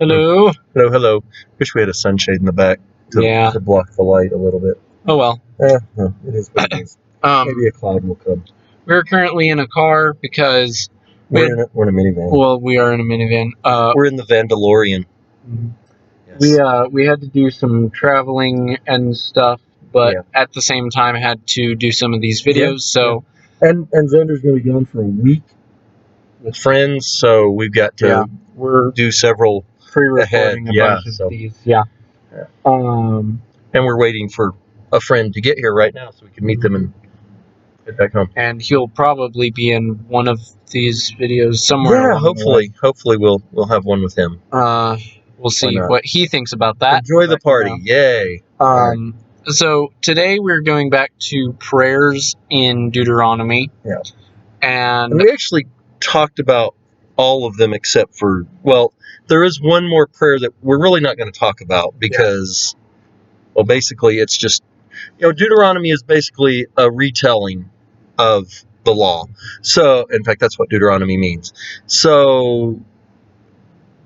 Hello. Hello, hello. Wish we had a sunshade in the back to block the light a little bit. Oh well. No, it is what it is. Maybe a cloud will come. We're currently in a car because we're in a minivan. Well, we are in a minivan. We're in the Vandalorian. Yes. We had to do some traveling and stuff, but at the same time had to do some of these videos. So and Xander's going to be gone for a week with friends, so we've got to do several pre-recording a bunch of these. And we're waiting for a friend to get here right now so we can meet them and get back home. And he'll probably be in one of these videos somewhere. Yeah, hopefully we'll have one with him. We'll see what he thinks about that. Enjoy the party. Yay. So today we're going back to prayers in Deuteronomy. Yeah. And we actually talked about all of them except for, well, there is one more prayer that we're really not going to talk about because, well, basically it's just, Deuteronomy is basically a retelling of the law. So, in fact, that's what Deuteronomy means. So,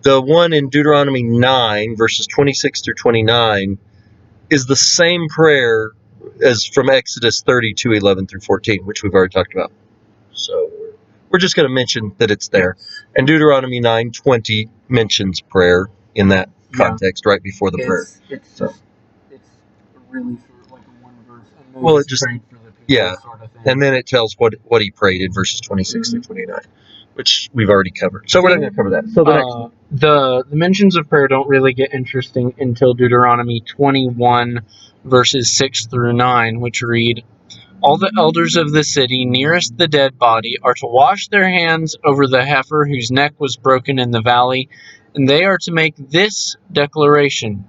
the one in Deuteronomy 9, verses 26 through 29, is the same prayer as from Exodus 32, 11 through 14, which we've already talked about. So, we're just going to mention that it's there. And Deuteronomy 9:20 mentions prayer in that context right before the prayer. It's really short, like a one verse. And it just prayed for the people, sort of thing. And then it tells what he prayed in verses 26 through 29, which we've already covered. So we're not going to cover that. So the mentions of prayer don't really get interesting until Deuteronomy 21, verses 6 through 9, which read, "All the elders of the city nearest the dead body are to wash their hands over the heifer whose neck was broken in the valley, and they are to make this declaration: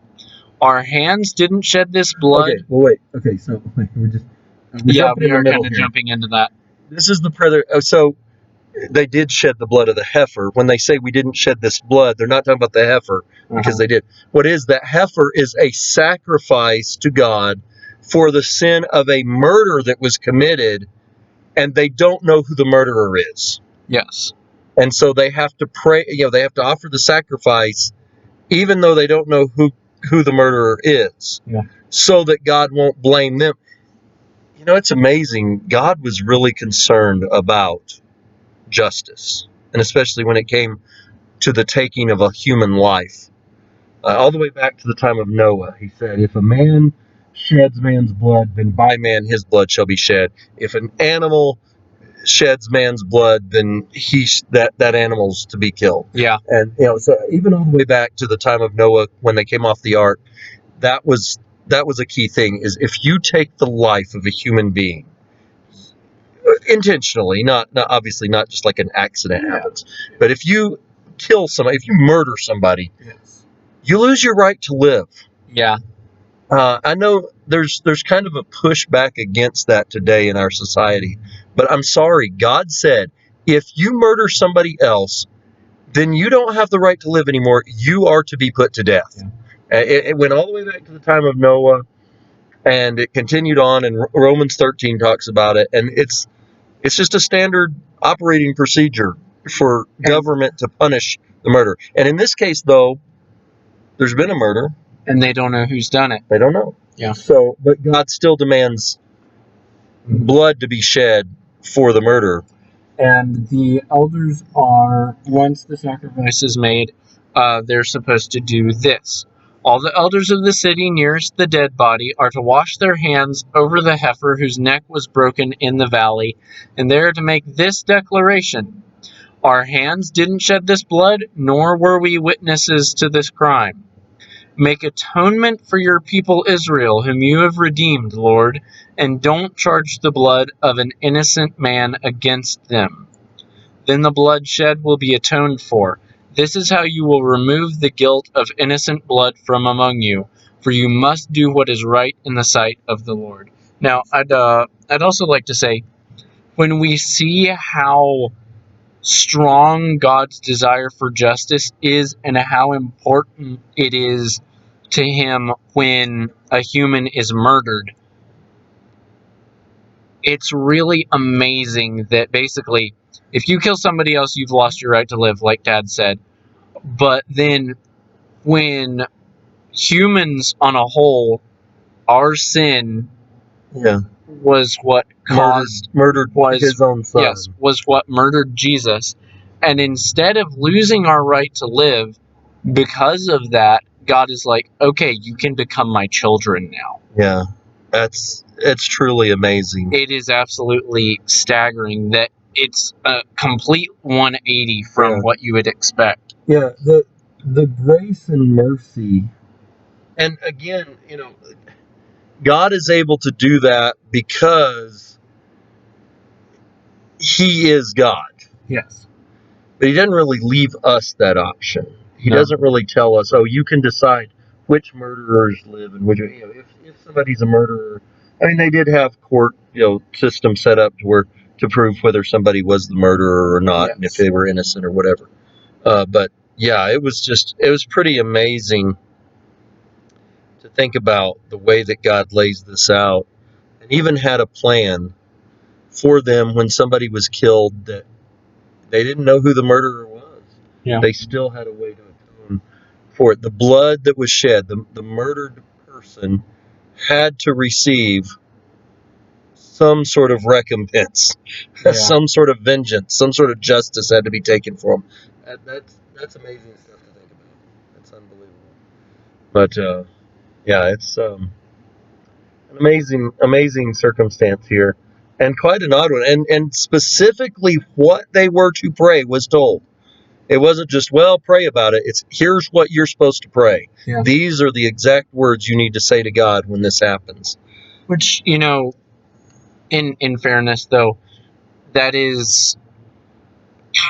Our hands didn't shed this blood." Okay, well, wait. Okay, so we are kind of jumping into that. This is the prayer. So they did shed the blood of the heifer. When they say we didn't shed this blood, they're not talking about the heifer because they did. What is that? Heifer is a sacrifice to God for the sin of a murder that was committed, and they don't know who the murderer is. Yes. And so they have to pray, they have to offer the sacrifice even though they don't know who the murderer is, so that God won't blame them. It's amazing. God was really concerned about justice, and especially when it came to the taking of a human life. All the way back to the time of Noah, he said, if a man sheds man's blood, then by man his blood shall be shed. If an animal sheds man's blood, then that animal's to be killed. Yeah. And so even all the way back to the time of Noah when they came off the ark, that was a key thing, is if you take the life of a human being intentionally, not obviously not just like an accident happens, but if you kill somebody, if you murder somebody, you lose your right to live. Yeah. I know there's kind of a pushback against that today in our society, but I'm sorry. God said, if you murder somebody else, then you don't have the right to live anymore. You are to be put to death. Yeah. It went all the way back to the time of Noah, and it continued on, and Romans 13 talks about it, and it's just a standard operating procedure for government to punish the murder. And in this case, though, there's been a murder. And they don't know who's done it. They don't know. Yeah. So, but God still demands blood to be shed for the murder. And the elders are, once the sacrifice is made, they're supposed to do this. All the elders of the city nearest the dead body are to wash their hands over the heifer whose neck was broken in the valley, and they are to make this declaration: Our hands didn't shed this blood, nor were we witnesses to this crime. Make atonement for your people Israel, whom you have redeemed, Lord, and don't charge the blood of an innocent man against them. Then the blood shed will be atoned for. This is how you will remove the guilt of innocent blood from among you, for you must do what is right in the sight of the Lord. Now, I'd also like to say, when we see how strong God's desire for justice is and how important it is to him when a human is murdered, it's really amazing that basically if you kill somebody else, you've lost your right to live, like Dad said. But then when humans on a whole, our sin Yeah. was what caused Murdered his own son. Yes, was what murdered Jesus. And instead of losing our right to live because of that, God is like, okay, you can become my children now. Yeah. It's truly amazing. It is absolutely staggering that it's a complete 180 from Yeah. what you would expect. Yeah, the grace and mercy. And again, God is able to do that because he is God. Yes. But he doesn't really leave us that option. He No. doesn't really tell us, oh, you can decide which murderers live and which, if somebody's a murderer. I mean, they did have court, system set up to prove whether somebody was the murderer or not, and if they were innocent or whatever. But yeah, it was pretty amazing to think about the way that God lays this out, and even had a plan for them when somebody was killed that they didn't know who the murderer was. Yeah. They still had a way to atone for it. The blood that was shed, the murdered person had to receive some sort of recompense, some sort of vengeance, some sort of justice had to be taken for them. That's amazing stuff to think about. That's unbelievable. But yeah, it's an amazing circumstance here, and quite an odd one. And specifically, what they were to pray was told. It wasn't just, well, pray about it. It's, here's what you're supposed to pray. Yeah. These are the exact words you need to say to God when this happens. Which, in fairness, though, that is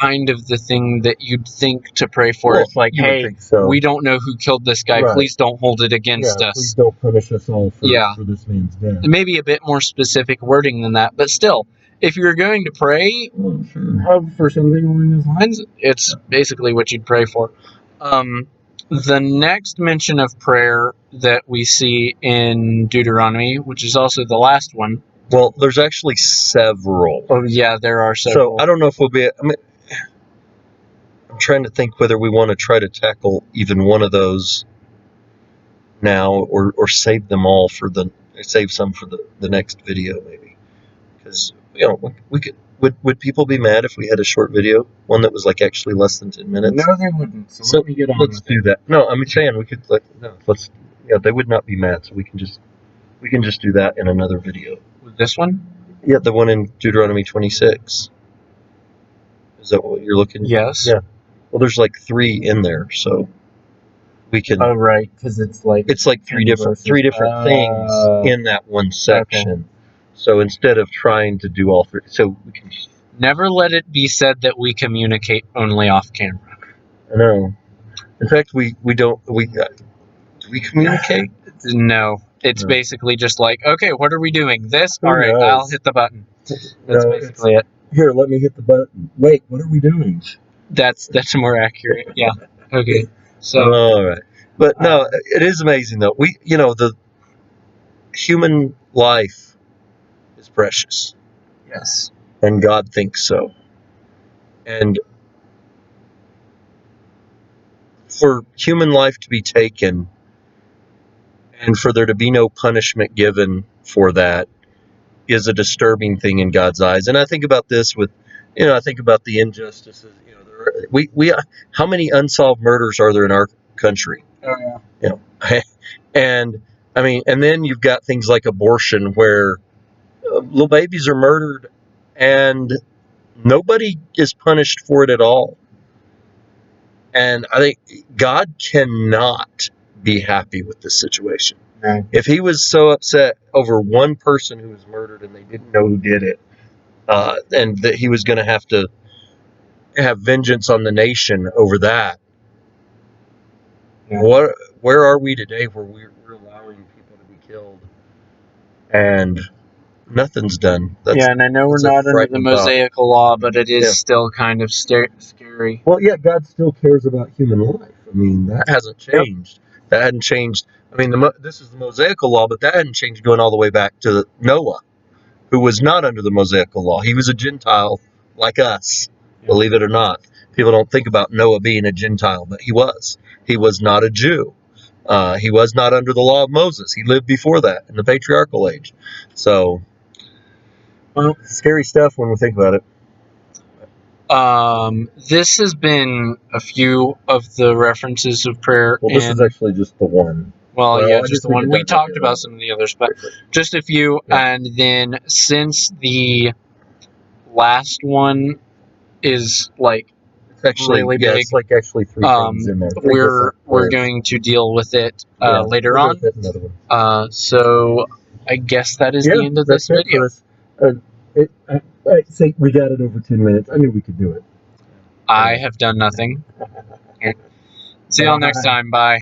kind of the thing that you'd think to pray for. Well, it's like, you would hey, think so. we don't know who killed this guy. Right. Please don't hold it against Please us. don't punish us all for Yeah. this man's death. Maybe a bit more specific wording than that, but still, if you're going to pray for something along those lines, it's basically what you'd pray for. The next mention of prayer that we see in Deuteronomy, which is also the last one. Well, there's actually several. Oh yeah, there are several. So I don't know if we'll be. I'm trying to think whether we want to try to tackle even one of those now, or save them all save some for the next video, maybe, because we could. Would people be mad if we had a short video, one that was like actually less than 10 minutes? No, they wouldn't. So let me get on. Let's do that. No, I'm saying we could. Let's. Yeah, they would not be mad, so we can just do that in another video. This one? Yeah, the one in Deuteronomy 26. Is that what you're looking? Yes. Yeah. Well, there's like 3 in there, so we can. Oh right, because it's like three different things in that one section. Okay. So instead of trying to do all 3, so we can just. Never let it be said that we communicate only off camera. I know. In fact, we don't. Do we communicate? No. It's basically just like, okay, what are we doing? This? Who all right, knows? I'll hit the button. That's basically it. Here, let me hit the button. Wait, what are we doing? That's more accurate. Yeah. Okay. So. All right. But no, it is amazing though. The human life is precious. Yes. And God thinks so. And for human life to be taken and for there to be no punishment given for that is a disturbing thing in God's eyes. And I think about this with, I think about the injustices. How many unsolved murders are there in our country? Oh yeah. And I mean, and then you've got things like abortion where little babies are murdered and nobody is punished for it at all. And I think God cannot be happy with this situation. No. If he was so upset over one person who was murdered and they didn't know who did it, and that he was going to have vengeance on the nation over that, where are we today where we're allowing people to be killed and nothing's done? And I know we're not under the Mosaical law, but it is still kind of scary. Well, yeah, God still cares about human life. I mean, that hasn't changed. Yep. That hadn't changed. I mean, this is the Mosaical law, but that hadn't changed going all the way back to Noah, who was not under the Mosaical law. He was a Gentile like us, believe it or not. People don't think about Noah being a Gentile, but he was. He was not a Jew. He was not under the law of Moses. He lived before that in the patriarchal age. So, well, scary stuff when we think about it. This has been a few of the references of prayer. Well, this is actually just the one. Well, yeah, just the one. We got talked right about here. some of the others, but just a few. Yeah. And then since the last one is like It's actually really yeah, big, it's like actually three things in there. Three we're different prayers. going to deal with it Yeah, later we'll on. hit another one. So I guess that is the end of this that's it video. for this. I think we got it over 10 minutes. I knew we could do it. I have done nothing. See y'all next time. Bye.